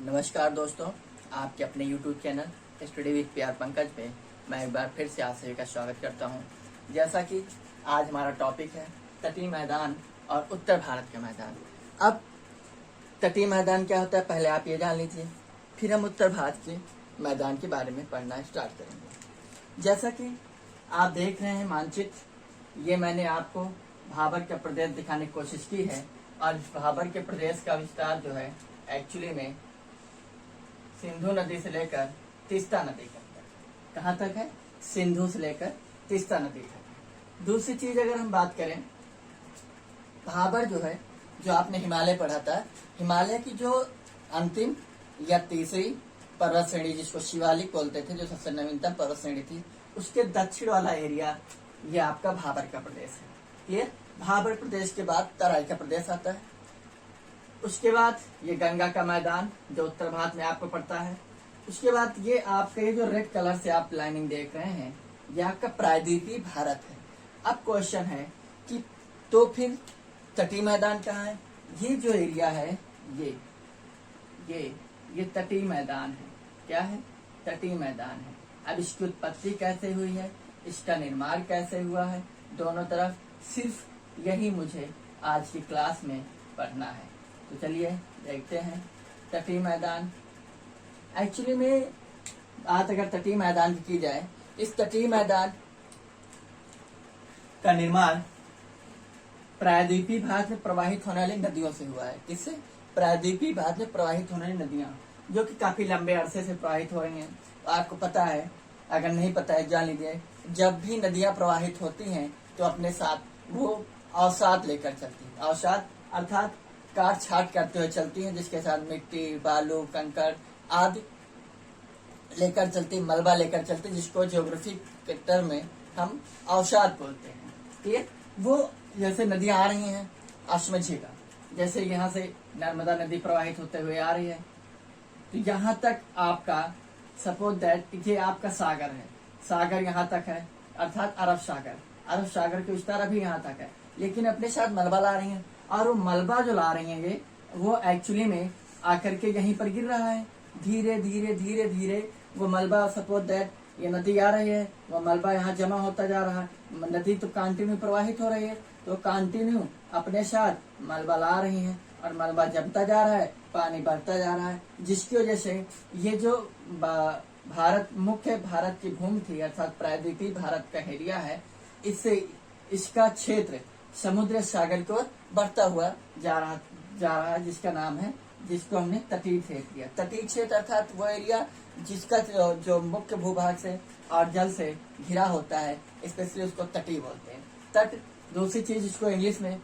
नमस्कार दोस्तों, आपके अपने YouTube चैनल स्टडी विद प्यार पंकज में मैं एक बार फिर से आप सभी का स्वागत करता हूं। जैसा कि आज हमारा टॉपिक है तटीय मैदान और उत्तर भारत के मैदान। अब तटीय मैदान क्या होता है पहले आप ये जान लीजिए, फिर हम उत्तर भारत के मैदान के बारे में पढ़ना स्टार्ट करेंगे। जैसा कि आप देख रहे हैं मानचित्र, ये मैंने आपको भाबर का प्रदेश दिखाने की कोशिश की है और इस भाबर के प्रदेश का विस्तार जो है एक्चुअली में सिंधु नदी से लेकर तीस्ता नदी तक। कहाँ तक है? सिंधु से लेकर तीस्ता नदी तक। दूसरी चीज अगर हम बात करें, भाबर जो है, जो आपने हिमालय पढ़ा था, हिमालय की जो अंतिम या तीसरी पर्वत श्रेणी जिसको शिवालिक बोलते थे, जो सबसे नवीनतम पर्वत श्रेणी थी, उसके दक्षिण वाला एरिया ये आपका भाबर का प्रदेश है। ये भाबर प्रदेश के बाद तराई का प्रदेश आता है। उसके बाद ये गंगा का मैदान जो उत्तर भारत में आपको पड़ता है। उसके बाद ये आपके जो रेड कलर से आप लाइनिंग देख रहे हैं, ये आपका प्रायद्वीपीय भारत है। अब क्वेश्चन है कि तो फिर तटीय मैदान कहाँ है? ये जो एरिया है ये तटीय मैदान है। क्या है? तटीय मैदान है। अब इसकी उत्पत्ति कैसे हुई है, इसका निर्माण कैसे हुआ है, दोनों तरफ सिर्फ यही मुझे आज की क्लास में पढ़ना है। तो चलिए देखते हैं तटीय मैदान। एक्चुअली में बात अगर तटीय मैदान की जाए, इस तटीय मैदान का निर्माण प्रायद्वीपीय भारत में प्रवाहित होने वाली नदियों से हुआ है। किससे? प्रायद्वीपीय भारत में प्रवाहित होने वाली नदियां जो कि काफी लंबे अरसे से प्रवाहित हो रही हैं। तो आपको पता है, अगर नहीं पता है जान लीजिए, जब भी नदियां प्रवाहित होती हैं तो अपने साथ वो अवसाद लेकर चलती है। अवसाद अर्थात काट छाट करते हुए चलती हैं, जिसके साथ मिट्टी, बालू, कंकड़ आदि लेकर चलती, मलबा लेकर चलती, जिसको ज्योग्राफी के टर्म में हम अवसाद बोलते हैं। ठीक, वो जैसे नदियां आ रही हैं, आप समझिएगा, जैसे यहाँ से नर्मदा नदी प्रवाहित होते हुए आ रही है, तो यहाँ तक आपका सपोज दैट ये आपका सागर है, सागर यहाँ तक है, अर्थात अरब सागर। अरब सागर के विस्तार अभी यहाँ तक है, लेकिन अपने साथ मलबा ला रही है, और वो मलबा जो ला रही है वो एक्चुअली में आकर के यहीं पर गिर रहा है। धीरे धीरे धीरे धीरे वो मलबा, सपोज दैट ये नदी आ रही है, वो मलबा यहाँ जमा होता जा रहा है। नदी तो कंटिन्यू प्रवाहित हो रही है, तो कंटिन्यू अपने साथ मलबा ला रही है और मलबा जमता जा रहा है, पानी बढ़ता जा रहा है, जिसकी वजह से ये जो भारत, मुख्य भारत की भूमि थी, अर्थात प्रायद्वीपीय भारत का एरिया है, इससे इसका क्षेत्र समुद्र सागर की ओर बढ़ता हुआ जा रहा है, जिसका नाम है, जिसको हमने तटीय क्षेत्र दिया। तटीय क्षेत्र अर्थात वो एरिया जिसका जो मुख्य भूभाग से और जल से घिरा होता है, स्पेशली उसको तटीय बोलते हैं। तट, दूसरी चीज इसको इंग्लिश में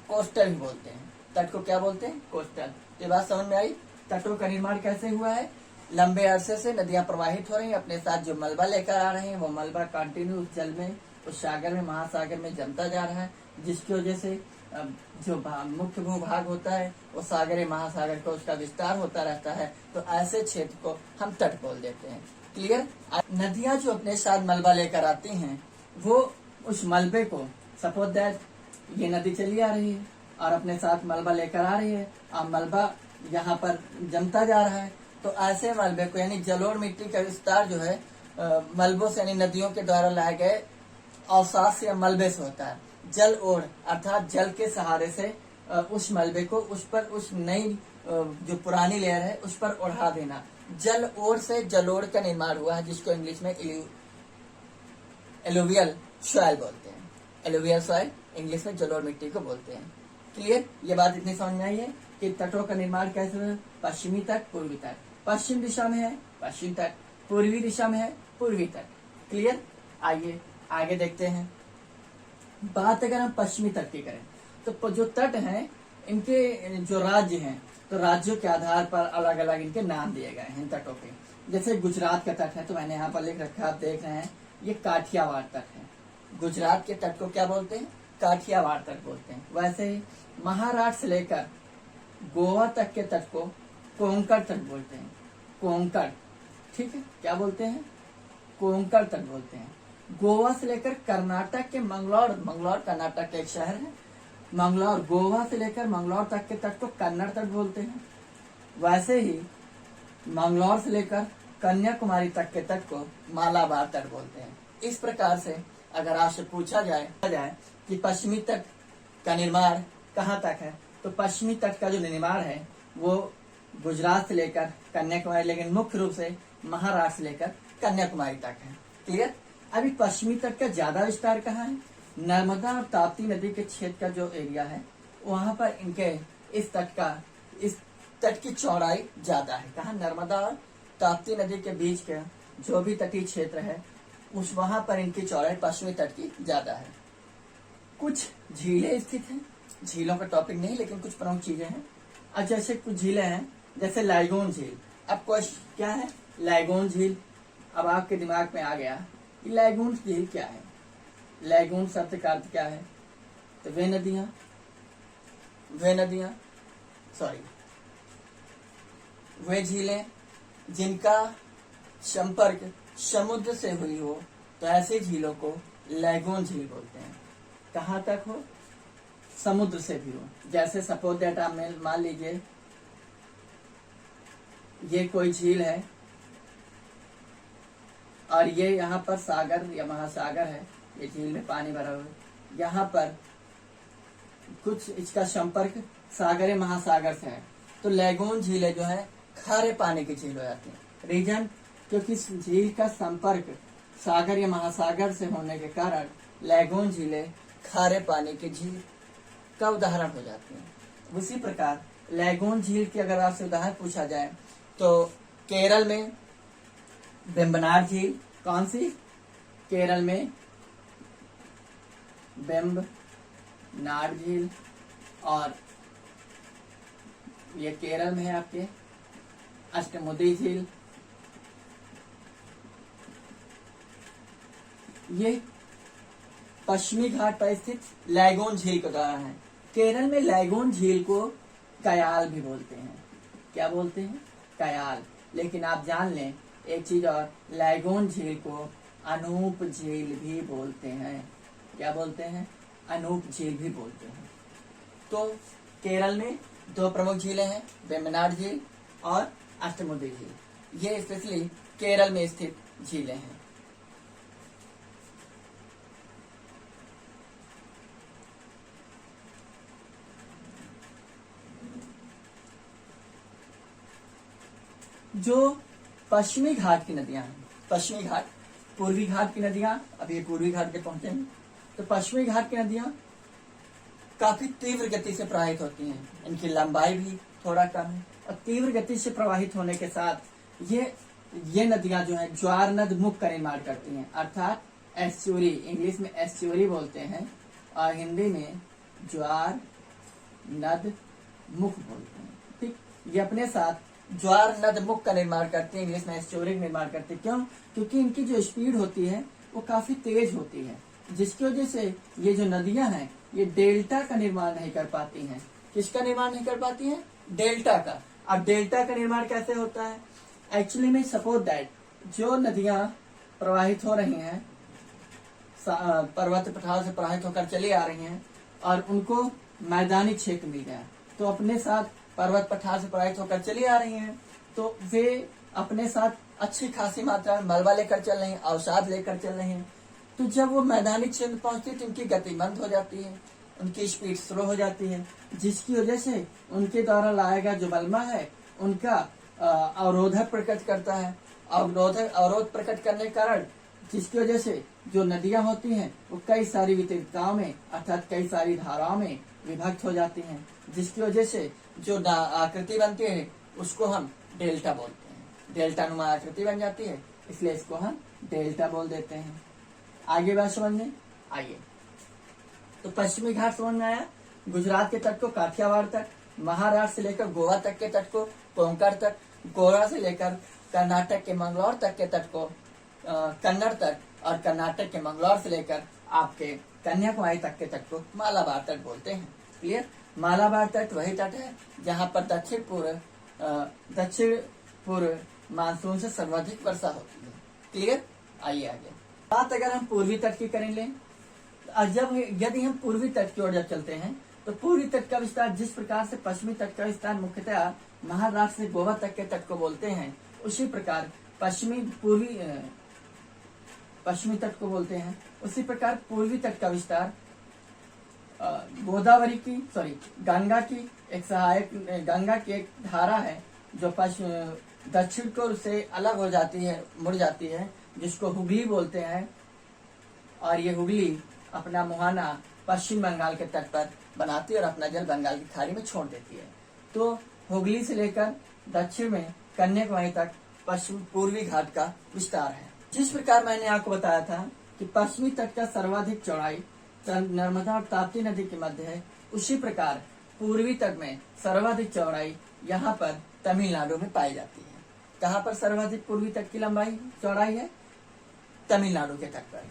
कोस्टल भी बोलते हैं। तट को क्या बोलते हैं? कोस्टल। ये बात समझ में आई? तटों का निर्माण कैसे हुआ है? लंबे अरसे से नदियां प्रवाहित हो रही हैं, अपने साथ जो मलबा लेकर आ रहे हैं, वो मलबा कंटिन्यू उस जल में, उस सागर में, महासागर में जमता जा रहा है, जिसकी वजह से जो मुख्य भूभाग होता है वो सागर महासागर को उसका विस्तार होता रहता है। तो ऐसे क्षेत्र को हम तट बोल देते हैं। क्लियर? नदियां जो अपने साथ मलबा लेकर आती हैं, वो उस मलबे को, सपोज दैट ये नदी चली आ रही है और अपने साथ मलबा लेकर आ रही है, और मलबा यहाँ पर जमता जा रहा है, तो ऐसे मलबे को, यानी जलोढ़ मिट्टी का विस्तार जो है मलबों से, यानी नदियों के द्वारा लाए गए अवसाद से या मलबे से होता है। जल ओढ़ अर्थात जल के सहारे से उस मलबे को उस पर, उस नई जो पुरानी लेयर है उस पर ओढ़ा देना। जल ओढ़ से जलोढ़ का निर्माण हुआ है, जिसको इंग्लिश में एलुवियल सॉइल बोलते हैं। एलुवियल सॉइल इंग्लिश में जलोढ़ मिट्टी को बोलते हैं। क्लियर? ये बात इतनी समझ में आई है कि तटों का निर्माण कैसे हुआ? पश्चिमी तट, पूर्वी तट। पश्चिम दिशा में है पश्चिम तट, पूर्वी दिशा में है पूर्वी तट। क्लियर? आइए आगे देखते हैं। बात अगर हम पश्चिमी तट की करें, तो जो तट हैं, इनके जो राज्य हैं, तो राज्यों के आधार पर अलग अलग इनके नाम दिए गए हैं तटों के। जैसे गुजरात का तट है, तो मैंने यहाँ पर लिख रखा है, आप देख रहे हैं, ये काठियावाड़ तट है। गुजरात के तट को क्या बोलते हैं? काठियावाड़ तट बोलते हैं। वैसे ही महाराष्ट्र से लेकर गोवा तक के तट को कोंकण तट बोलते हैं। कोंकण, ठीक है, क्या बोलते हैं? कोंकण तट बोलते हैं। गोवा से लेकर कर्नाटक के मंगलौर, मंगलौर कर्नाटक का एक शहर है, मंगलौर, गोवा से लेकर मंगलौर तक के तट को कन्नड़ तट बोलते हैं। वैसे ही मंगलौर से लेकर कन्याकुमारी तक के तट को मालाबार तट बोलते हैं। इस प्रकार से अगर आपसे पूछा जाए कि पश्चिमी तट का निर्माण कहाँ तक है, तो पश्चिमी तट का जो निर्माण है वो गुजरात से लेकर कन्याकुमारी, लेकिन मुख्य रूप से महाराष्ट्र से लेकर कन्याकुमारी तक है। क्लियर। अभी पश्चिमी तट का ज्यादा विस्तार कहाँ है? नर्मदा और ताप्ती नदी के क्षेत्र का जो एरिया है वहां पर इनके इस तट की चौड़ाई ज्यादा है। कहाँ? नर्मदा और ताप्ती नदी के बीच का जो भी तटीय क्षेत्र है उस वहां पर इनकी चौड़ाई पश्चिमी तट की ज्यादा है। कुछ झीलें स्थित हैं, झीलों का टॉपिक नहीं लेकिन कुछ प्रमुख चीजें हैं। अब जैसे कुछ झीलें हैं जैसे लाइगोन झील। अब क्वेश्चन क्या है? लाइगोन झील। अब आपके दिमाग में आ गया कि लाइगोन झील क्या है। लाइगोन शब्द का अर्थ क्या है? तो वे झीलें जिनका संपर्क समुद्र से हुई हो, तो ऐसे झीलों को लाइगोन झील बोलते हैं। कहाँ तक हो? समुद्र से भी हो। जैसे सपोज दैट आप मान लीजिए ये कोई झील है और ये यहाँ पर सागर या महासागर है, ये झील में पानी भरा हुआ है, यहाँ पर कुछ इसका संपर्क सागर या महासागर से है, तो लैगून झीलें जो है खारे पानी की झील हो जाती है। रीजन क्योंकि इस झील का संपर्क सागर या महासागर से होने के कारण लैगून झीलें खारे पानी की झील का उदाहरण हो जाती है। उसी प्रकार लैगून झील की अगर आपसे उदाहरण पूछा जाए तो केरल में वेम्बनाड झील। कौन सी? केरल में वेम्बनाड झील। और ये केरल में है आपके अष्टमुदी झील। ये पश्चिमी घाट पर स्थित लैगून झील का उदाहरण है। केरल में लैगून झील को कयाल भी बोलते हैं। क्या बोलते हैं? कयाल। लेकिन आप जान लें एक चीज और, लैगून झील को अनूप झील भी बोलते हैं। क्या बोलते हैं? अनूप झील भी बोलते हैं। तो केरल में दो प्रमुख झीलें हैं, वेम्बनाड झील और अष्टमुदी झील। ये स्पेशली केरल में स्थित झीलें हैं। जो पश्चिमी घाट की नदियां हैं, पश्चिमी घाट, पूर्वी घाट की नदियां, अब ये पूर्वी घाट के पहुंचेंगे, तो पश्चिमी घाट की नदियां काफी तीव्र गति से प्रवाहित होती हैं। इनकी लंबाई भी थोड़ा कम है और तीव्र गति से प्रवाहित होने के साथ ये नदियां जो है ज्वार नद मुख का निर्माण करती हैं, अर्थात एस्चुरी, इंग्लिश में एस्चुरी बोलते हैं और हिंदी में ज्वार नद मुख बोलते हैं। ठीक, ये अपने साथ ज्वार नद मुख का निर्माण करती है, इंग्लिश में एस्चुरी का निर्माण करती है। क्यों? क्योंकि इनकी जो स्पीड होती है वो काफी तेज होती है, जिसकी वजह से ये जो नदियां हैं ये डेल्टा का निर्माण नहीं कर पाती हैं। किसका निर्माण नहीं कर पाती हैं? डेल्टा का। अब डेल्टा का निर्माण कैसे होता है? एक्चुअली में सपोज दैट जो नदियां प्रवाहित हो रही हैं, पर्वत पठार से प्रवाहित होकर चली आ रही हैं और उनको मैदानी क्षेत्र मिल गया, तो अपने साथ पर्वत पठार से प्रवाहित होकर चली आ रही हैं, तो वे अपने साथ अच्छी खासी मात्रा में मलबा लेकर चल रही हैं, अवसाद लेकर चल रही हैं। तो जब वो मैदानी क्षेत्र पहुंचती है तो उनकी गति मंद हो जाती है, उनकी स्पीड स्लो हो जाती है, जिसकी वजह से उनके द्वारा लाया गया जो मलबा है उनका अवरोधक प्रकट करता है। अवरोध प्रकट करने के कारण जिसकी वजह से जो नदियां होती हैं वो कई सारी वितरितताओं में अर्थात कई सारी धाराओं में विभक्त हो जाती हैं, जिसकी वजह से जो आकृति बनती है उसको हम डेल्टा बोलते हैं। डेल्टा नुमा आकृति बन जाती है, इसलिए इसको हम डेल्टा बोल देते हैं। आगे बात समझ में आइए। तो पश्चिमी घाट समझ में आया। गुजरात के तट को काठियावाड़ तक, महाराष्ट्र से लेकर गोवा तक के तट को कोंकण तक, गोवा से लेकर कर्नाटक के मंगलौर तक के तट को कन्नड़ तट, और कर्नाटक के मंगलौर से लेकर आपके कन्याकुमारी तक के तट को मालाबार तट बोलते हैं। क्लियर? मालाबार तट वही तट है जहाँ पर दक्षिण पूर्व मानसून से सर्वाधिक वर्षा होती है। क्लियर? आइए आगे बात अगर हम पूर्वी तट की करें लें, यदि हम पूर्वी तट की ओर जब चलते हैं तो पूर्वी तट का विस्तार जिस प्रकार से पश्चिमी तट का विस्तार मुख्यतः महाराष्ट्र से गोवा तक के तट को बोलते हैं, उसी प्रकार पश्चिमी तट को बोलते हैं। उसी प्रकार पूर्वी तट का विस्तार गंगा की एक धारा है जो दक्षिण को से अलग हो जाती है, मुड़ जाती है, जिसको हुगली बोलते हैं। और ये हुगली अपना मुहाना पश्चिम बंगाल के तट पर बनाती है और अपना जल बंगाल की खाड़ी में छोड़ देती है। तो हुगली से लेकर दक्षिण में कन्याकुमारी तक पश्चिम पूर्वी घाट का विस्तार है। जिस प्रकार मैंने आपको बताया था कि पश्चिमी तट का सर्वाधिक चौड़ाई नर्मदा और ताप्ती नदी के मध्य है, उसी प्रकार पूर्वी तट में सर्वाधिक चौड़ाई यहाँ पर तमिलनाडु में पाई जाती है। कहाँ पर सर्वाधिक पूर्वी तट की लंबाई चौड़ाई है? तमिलनाडु के तट पर।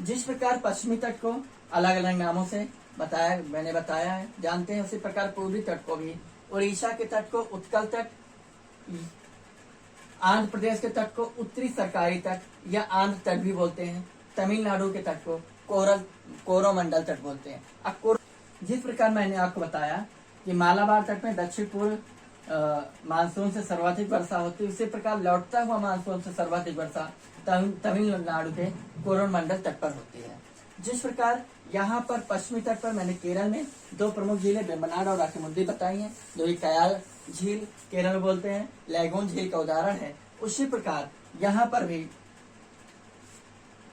जिस प्रकार पश्चिमी तट को अलग अलग नामों से मैंने बताया है, जानते हैं, उसी प्रकार पूर्वी तट को भी उड़ीसा के तट को उत्कल तट, आंध्र प्रदेश के तट को उत्तरी सरकारी तट या आंध्र तट भी बोलते हैं, तमिलनाडु के तट को कोरोमंडल तट बोलते हैं। अब जिस प्रकार मैंने आपको बताया कि मालाबार तट में दक्षिण पूर्व मानसून से सर्वाधिक वर्षा होती है, उसी प्रकार लौटता हुआ मानसून से सर्वाधिक वर्षा तमिलनाडु के कोरोमंडल तट पर होती है। जिस प्रकार यहाँ पर पश्चिमी तट पर मैंने केरल में दो प्रमुख झीलें वेम्बनाड और राकीमुड्डी बताई हैं, जो कि कयाल झील केरल में बोलते हैं, लैगून झील का उदाहरण है। उसी प्रकार यहाँ पर भी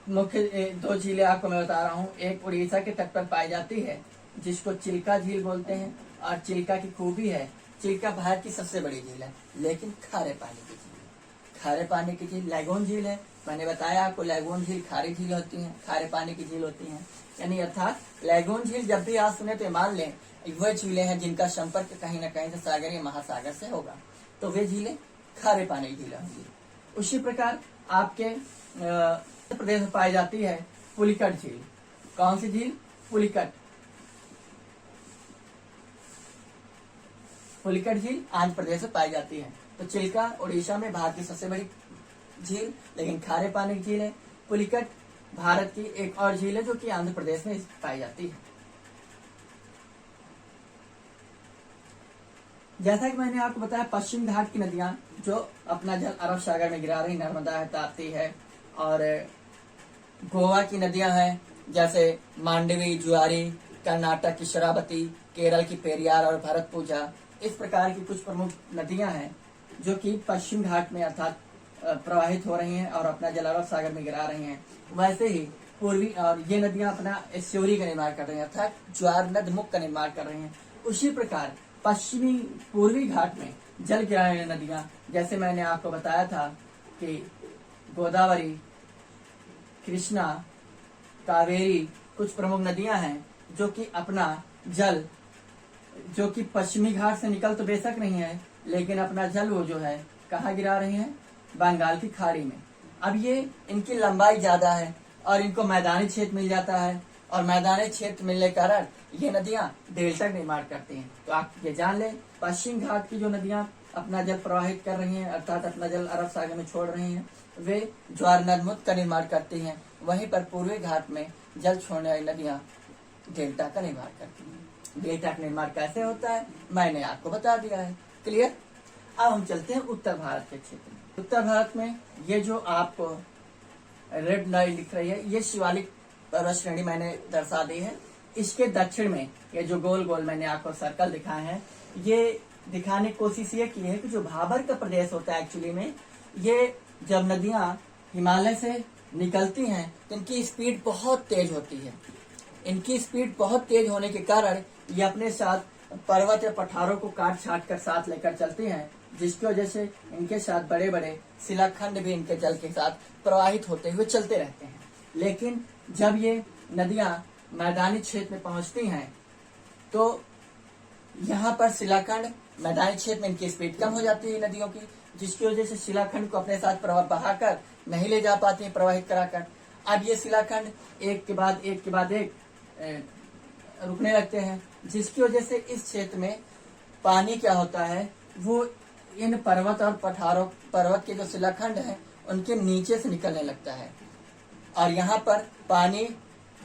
मुख्य दो झीलें आपको मैं बता रहा हूँ। एक उड़ीसा के तट पर पाई जाती है, जिसको चिल्का झील बोलते हैं। और चिल्का की खूबी है, चिल्का भारत की सबसे बड़ी झील है, लेकिन खारे पानी की झील है। खारे पानी की झील लैगून झील है। मैंने बताया आपको लैगून झील खारी झील होती है, खारे पानी की झील होती है। यानी अर्थात लैगून झील जब भी आप सुने तो मान लें वह झीलें हैं जिनका संपर्क कहीं न कहीं से सागर या महासागर से होगा, तो वे झीलें खारे पानी की झीलें होंगी। उसी प्रकार आपके प्रदेश में पाई जाती है पुलिकट झील। कौन सी झील? पुलिकट झील आंध्र प्रदेश में पाई जाती है। तो चिल्का उड़ीसा में भारत की सबसे बड़ी झील, लेकिन खारे पानी की झील है। पुलिकट भारत की एक और झील है जो कि आंध्र प्रदेश में पाई जाती है। जैसा कि मैंने आपको बताया, पश्चिम घाट की नदियां जो अपना जल अरब सागर में गिरा रही, नर्मदा है, ताप्ती है, और गोवा की नदियां हैं जैसे मांडवी, जुआरी, कर्नाटक की शरावती, केरल की पेरियार और भरतपुजा। इस प्रकार की कुछ प्रमुख नदियां हैं जो कि पश्चिम घाट में अर्थात प्रवाहित हो रही हैं और अपना जल अरब सागर में गिरा रही हैं। वैसे ही पूर्वी और ये नदियां अपना एस्योरी का निर्माण कर रही हैं, अर्थात ज्वार नद मुख का निर्माण कर रही हैं। उसी प्रकार पश्चिमी पूर्वी घाट में जल गिराने वाली नदियां, जैसे मैंने आपको बताया था कि गोदावरी, कृष्णा, कावेरी कुछ प्रमुख नदियां हैं जो कि अपना जल, जो कि पश्चिमी घाट से निकल तो बेशक नहीं है, लेकिन अपना जल वो जो है कहाँ गिरा रही हैं? बंगाल की खाड़ी में। अब ये इनकी लंबाई ज्यादा है और इनको मैदानी क्षेत्र मिल जाता है, और मैदानी क्षेत्र मिलने के कारण ये नदियां डेल्टा का निर्माण करती हैं। तो आप ये जान लें, पश्चिम घाट की जो नदियां अपना जल प्रवाहित कर रही हैं, अर्थात अपना जल अरब सागर में छोड़ रही हैं, वे ज्वार नदमुक्त का निर्माण करती हैं। वहीं पर पूर्वी घाट में जल छोड़ने वाली नदियां डेल्टा का निर्माण करती हैं। डेल्टा का निर्माण कैसे होता है मैंने आपको बता दिया है। क्लियर? अब हम चलते हैं उत्तर भारत के क्षेत्र में। उत्तर भारत में ये जो आपको रेड लाइन दिख रही है, ये शिवालिक पर्वत श्रेणी मैंने दर्शा दी है। इसके दक्षिण में ये जो गोल गोल मैंने आपको सर्कल दिखाए हैं, ये दिखाने की कोशिश ये की है कि जो भाबर का प्रदेश होता है, एक्चुअली में ये जब नदियां हिमालय से निकलती हैं तो इनकी स्पीड बहुत तेज होती है। इनकी स्पीड बहुत तेज होने के कारण ये अपने साथ पर्वत या पठारों को काट छाट कर साथ लेकर चलती हैं, जिसकी वजह से इनके साथ बड़े बड़े शिलाखंड भी इनके जल के साथ प्रवाहित होते हुए चलते रहते हैं। लेकिन जब ये नदियां मैदानी क्षेत्र में पहुंचती हैं तो यहाँ पर शिलाखंड, मैदानी क्षेत्र में इनकी स्पीड कम हो जाती है नदियों की, जिसकी वजह से शिलाखंड को अपने साथ प्रवाह बहाकर नहीं ले जा पाती है, प्रवाहित कराकर। अब ये शिलाखंड एक के बाद एक रुकने लगते हैं, जिसकी वजह से इस क्षेत्र में पानी क्या होता है, वो इन पर्वत और पठारों, पर्वत के जो शिलाखंड हैं उनके नीचे से निकलने लगता है, और यहाँ पर पानी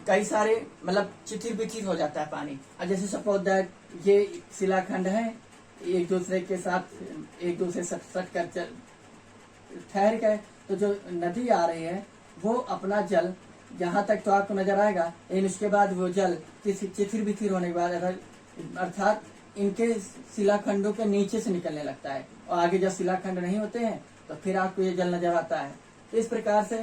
कई सारे मतलब चिथिर बिथिर हो जाता है पानी। और जैसे सपोज दैट ये शिलाखंड है, एक दूसरे के साथ एक दूसरे से सट कर ठहर गए, तो जो नदी आ रही है वो अपना जल जहां तक तो आपको नजर आएगा, लेकिन उसके बाद वो जल चिथिर बिथिर होने के बाद अर्थात इनके शिलाखंडों के नीचे से निकलने लगता है, और आगे जब शिलाखंड नहीं होते हैं तो फिर आपको ये जल नजर आता है। तो इस प्रकार से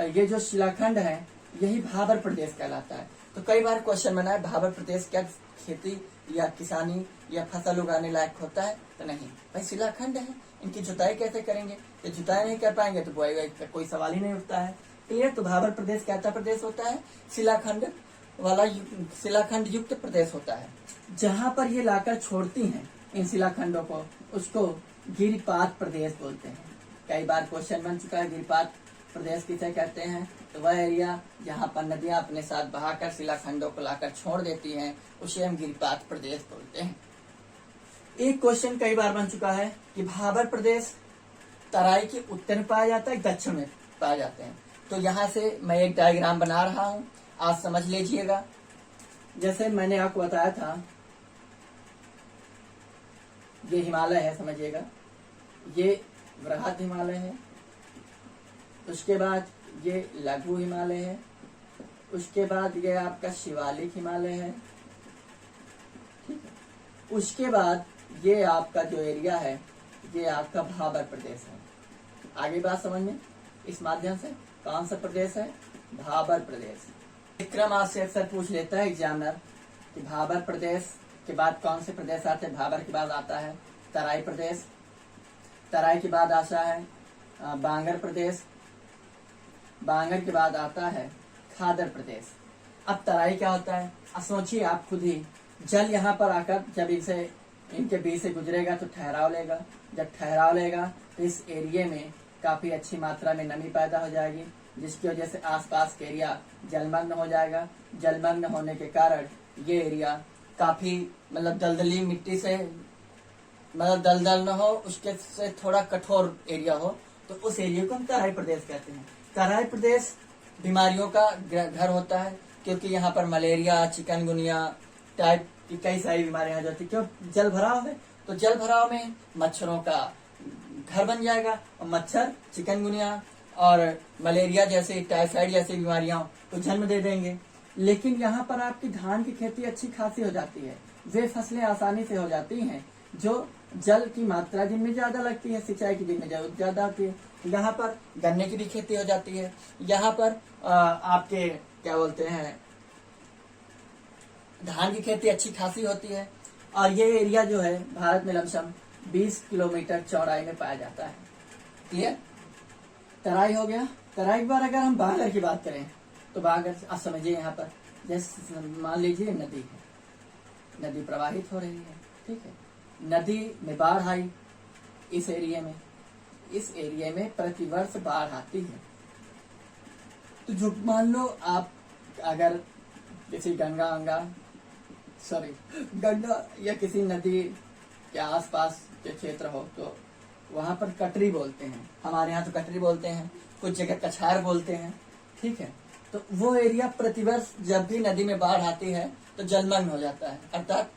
ये जो शिलाखंड है यही भाबर प्रदेश कहलाता है। तो कई बार क्वेश्चन बना है भाबर प्रदेश क्या खेती या किसानी या फसल उगाने लायक होता है? तो नहीं भाई, शिलाखंड है, इनकी जुताई कैसे करेंगे? तो जुताई नहीं कर पाएंगे तो बुआई का कोई सवाल ही नहीं उठता है। क्लियर? तो भाबर प्रदेश कैसा प्रदेश होता है? शिलाखंड वाला शिलाखंड युक्त प्रदेश होता है। जहां पर ये लाकर छोड़ती हैं इन शिलाखंडों को, उसको गिरिपात प्रदेश बोलते हैं। कई बार क्वेश्चन बन चुका है गिरिपात प्रदेश किसे कहते हैं? तो वह एरिया जहां पर नदियां अपने साथ बहाकर शिलाखंडों को लाकर छोड़ देती हैं उसे हम गिरिपात प्रदेश बोलते हैं। एक क्वेश्चन कई बार बन चुका है कि भाबर प्रदेश तराई के उत्तर में पाया जाता है, दक्षिण में पाया जाते हैं। तो यहाँ से मैं एक डायग्राम बना रहा हूँ, आप समझ लीजिएगा। जैसे मैंने आपको बताया था ये हिमालय है, समझिएगा, ये वृहद हिमालय है, उसके बाद ये लघु हिमालय है, उसके बाद ये आपका शिवालिक हिमालय है, ठीक है। उसके बाद ये आपका जो एरिया है ये आपका भाबर प्रदेश है। आगे बात समझ में इस माध्यम से, कौन सा प्रदेश है? भाबर प्रदेश। विक्रम आपसे अक्सर पूछ लेता है एग्जामिनर कि भाबर प्रदेश के बाद कौन से प्रदेश आते हैं? भाबर के बाद आता है तराई प्रदेश, तराई के बाद आता है बांगर प्रदेश, बांगर के बाद आता है खादर प्रदेश। अब तराई क्या होता है? अब सोचिए आप खुद ही, जल यहाँ पर आकर जब इनसे इनके बीच से गुजरेगा तो ठहराव लेगा, जब ठहराव लेगा तो इस एरिया में काफी अच्छी मात्रा में नमी पैदा हो जाएगी, जिसकी वजह से आसपास का एरिया जलमग्न हो जाएगा। जलमग्न होने के कारण ये एरिया काफी मतलब दलदली मिट्टी से, मतलब दलदल न हो, उसके से थोड़ा कठोर एरिया हो, तो उस एरिया को हम तराई प्रदेश कहते हैं। तराई प्रदेश बीमारियों का घर होता है, क्योंकि यहाँ पर मलेरिया, चिकनगुनिया टाइप की कई सारी बीमारियां आ जाती है। क्यों? जल भराव है, तो जल भराव में मच्छरों का घर बन जाएगा, और मच्छर चिकनगुनिया और मलेरिया जैसे, टाइफाइड जैसी बीमारियां को जन्म दे देंगे। लेकिन यहाँ पर आपकी धान की खेती अच्छी खासी हो जाती है, वे फसलें आसानी से हो जाती हैं जो जल की मात्रा जिनमें ज्यादा लगती है, सिंचाई की जिनमें ज्यादा आती है। यहाँ पर गन्ने की भी खेती हो जाती है, यहाँ पर आपके क्या बोलते हैं धान की खेती अच्छी खासी होती है। और ये एरिया जो है भारत में लमसम 20 किलोमीटर चौड़ाई में पाया जाता है। क्लियर? तराई हो गया। तराई के बाद अगर हम बांगर की बात करें तो बांगर आप समझिए, यहाँ पर जैसे मान लीजिए नदी है, नदी प्रवाहित हो रही है, ठीक है, नदी में बाढ़ आई इस एरिया में, इस एरिया में प्रतिवर्ष बाढ़ आती है। तो जो मान लो आप अगर किसी गंगा या किसी नदी के आसपास के क्षेत्र हो तो वहां पर कटरी बोलते हैं, हमारे यहाँ तो कटरी बोलते हैं, कुछ जगह कछार बोलते हैं, ठीक है। तो वो एरिया प्रतिवर्ष जब भी नदी में बाढ़ आती है तो जलमग्न हो जाता है, अर्थात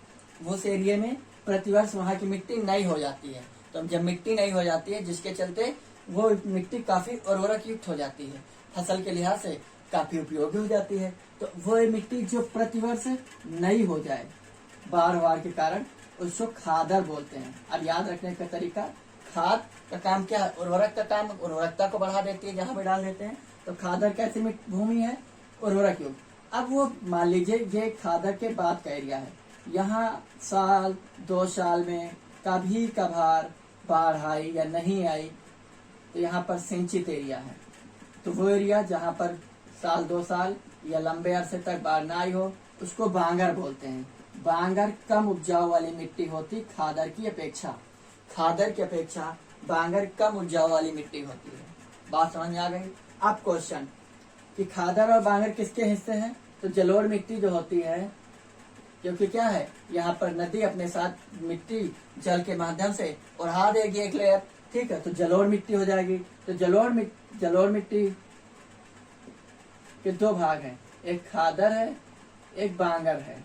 उस एरिया में प्रतिवर्ष वहां की मिट्टी नई हो जाती है। तो जब मिट्टी नई हो जाती है, जिसके चलते वो मिट्टी काफी उर्वरक युक्त हो जाती है, फसल के लिहाज से काफी उपयोगी हो जाती है। तो वो मिट्टी जो प्रतिवर्ष नई हो जाए बाढ़ के कारण, उसको खादर बोलते हैं। अब याद रखने का तरीका, खाद का काम क्या है? उर्वरक का काम, उर्वरकता को बढ़ा देती है जहां पे डाल देते हैं। तो खादर कैसी भूमि है? उर्वरक युक्त। अब वो मान लीजिए ये खादर के बाद का एरिया है, यहाँ साल 2 साल में कभी कभार बाढ़ आई या नहीं आई, तो यहाँ पर सिंचित एरिया है। तो वो एरिया जहाँ पर साल 2 साल या लंबे अरसे तक बाढ़ ना आई हो, उसको बांगर बोलते हैं। बांगर कम उपजाऊ वाली मिट्टी होती खादर की अपेक्षा, खादर की अपेक्षा बांगर कम उपजाऊ वाली मिट्टी होती है। बात समझ में आ गई? अब क्वेश्चन कि खादर और बांगर किसके हिस्से हैं? तो जलोढ़ मिट्टी जो होती है, क्योंकि क्या है यहाँ पर नदी अपने साथ मिट्टी जल के माध्यम से उड़ा देगी एक लेयर, ठीक है, तो जलोढ़ मिट्टी हो जाएगी। तो जलोढ़ मिट्टी के 2 भाग हैं, एक खादर है, एक बांगर है।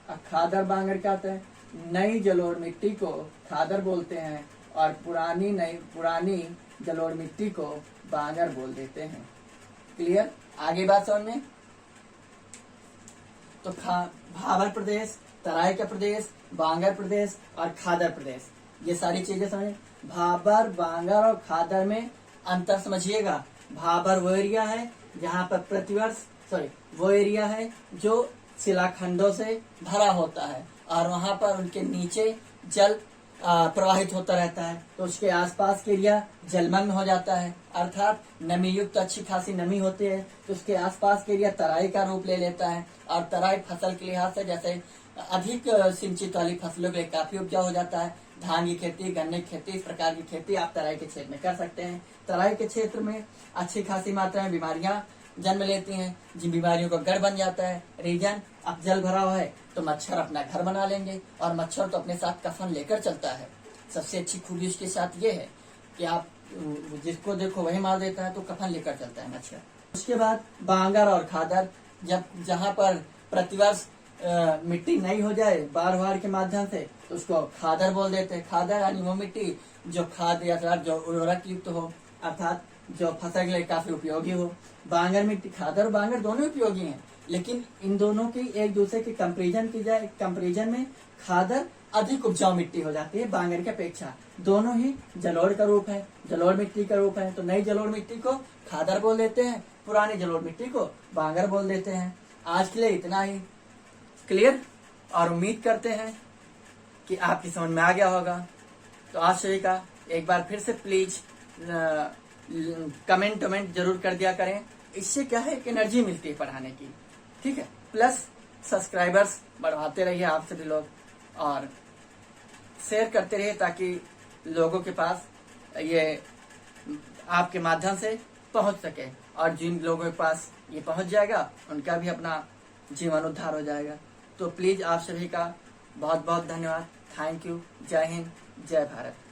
अब खादर बांगर क्या होता है? नई जलोढ़ मिट्टी को खादर बोलते हैं और पुरानी जलोढ़ मिट्टी को बांगर बोल देते हैं। क्लियर? आगे बात समझ में? तो भाबर प्रदेश, तराई का प्रदेश, बांगर प्रदेश और खादर प्रदेश, ये सारी चीजें समझे। भाबर, बांगर और खादर में अंतर समझिएगा। भाबर वो एरिया है जहाँ पर वो एरिया है जो शिलाखंडों से भरा होता है और वहां पर उनके नीचे जल प्रवाहित होता रहता है, तो उसके आसपास के एरिया जलमग्न हो जाता है, अर्थात नमी युक्त अच्छी खासी नमी होती है, तो उसके आसपास के एरिया तराई का रूप ले लेता है। और तराई फसल के लिहाज से जैसे अधिक सिंचित वाली फसलों के लिए काफी उपजाऊ हो जाता है। धान की खेती, गन्ने की खेती, इस प्रकार की खेती आप तराई के क्षेत्र में कर सकते हैं। तराई के क्षेत्र में अच्छी खासी मात्रा में बीमारियां जन्म लेती हैं, जिन बीमारियों का गढ़ बन जाता है। रीजन अब जल भरा हुआ है तो मच्छर अपना घर बना लेंगे, और मच्छर तो अपने साथ कफन लेकर चलता है। सबसे अच्छी खूबी उसके साथ ये है कि आप जिसको देखो वही मार देता है, तो कफन लेकर चलता है मच्छर। उसके बाद बांगर और खादर, जहाँ पर प्रतिवर्ष मिट्टी नई हो जाए बार के माध्यम से, तो उसको खादर बोल देते हैं। खादर यानी वो मिट्टी जो खाद या जो उर्वरक युक्त हो, अर्थात जो फसल के लिए काफी उपयोगी हो। बांगर मिट्टी, खादर और बांगर दोनों उपयोगी हैं, लेकिन इन दोनों की एक दूसरे की कंपेरिजन में खादर अधिक उपजाऊ मिट्टी हो जाती है बांगर की अपेक्षा। दोनों ही जलोढ़ का रूप है, जलोढ़ मिट्टी का रूप है, तो नई जलोढ़ मिट्टी को खादर बोल देते हैं, पुरानी जलोढ़ मिट्टी को बांगर बोल देते हैं। आज के लिए इतना ही। क्लियर? और उम्मीद करते हैं कि आपकी समझ में आ गया होगा। तो आज सभी का एक बार फिर से प्लीज कमेंट जरूर कर दिया करें। इससे क्या है, एक एनर्जी मिलती है पढ़ाने की। ठीक है? प्लस सब्सक्राइबर्स बढ़ाते रहिए आप सभी लोग, और शेयर करते रहिए ताकि लोगों के पास ये आपके माध्यम से पहुंच सके, और जिन लोगों के पास ये पहुंच जाएगा उनका भी अपना जीवन उद्धार हो जाएगा। तो प्लीज आप सभी का बहुत बहुत धन्यवाद। Thank you. जय हिंद, जय भारत।